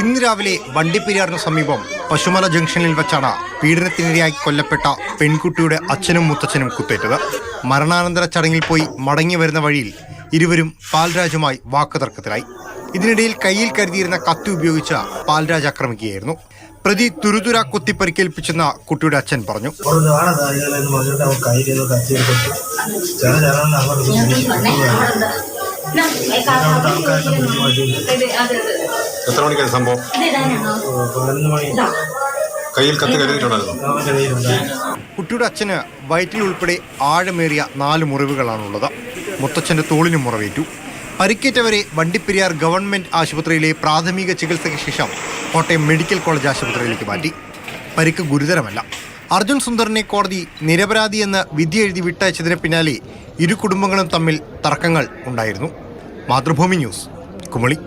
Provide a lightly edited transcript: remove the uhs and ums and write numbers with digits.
ഇന്ന് രാവിലെ വണ്ടിപ്പെരിയാറിന് സമീപം പശുമല ജംഗ്ഷനിൽ വെച്ചാണ് പീഡനത്തിനിരയായി കൊല്ലപ്പെട്ട പെൺകുട്ടിയുടെ അച്ഛനും മുത്തച്ഛനും കുത്തേറ്റത്. മരണാനന്തര ചടങ്ങിൽ പോയി മടങ്ങി വരുന്ന വഴിയിൽ ഇരുവരും പാൽരാജുമായി വാക്കുതർക്കത്തിലായി. ഇതിനിടയിൽ കയ്യിൽ കരുതിയിരുന്ന കത്തി ഉപയോഗിച്ച് പാൽരാജ് ആക്രമിക്കുകയായിരുന്നു. പ്രതി തുരുതുര കുത്തി പരിക്കേൽപ്പിച്ചെന്ന് കുട്ടിയുടെ അച്ഛൻ പറഞ്ഞു. എത്ര മണിക്കാണ് സംഭവം? കയ്യിൽ കത്തി കരുതിയിട്ടുണ്ടായിരുന്നു. കുട്ടിയുടെ അച്ഛന് വയറ്റിൽ ഉൾപ്പെടെ ആഴമേറിയ 4 മുറിവുകളാണുള്ളത്. മുത്തച്ഛന്റെ തോളിനും മുറിവേറ്റു. പരിക്കേറ്റവരെ വണ്ടിപ്പെരിയാർ ഗവൺമെന്റ് ആശുപത്രിയിലെ പ്രാഥമിക ചികിത്സയ്ക്ക് ശേഷം കോട്ടയം മെഡിക്കൽ കോളേജ് ആശുപത്രിയിലേക്ക് മാറ്റി. പരിക്ക് ഗുരുതരമല്ല. അർജുൻ സുന്ദറിനെ കോടതി നിരപരാധിയെന്ന് വിധി എഴുതി വിട്ടയച്ചതിന് പിന്നാലെ ഇരു കുടുംബങ്ങളും തമ്മിൽ തർക്കങ്ങൾ ഉണ്ടായിരുന്നു. മാതൃഭൂമി ന്യൂസ്, കുമളി.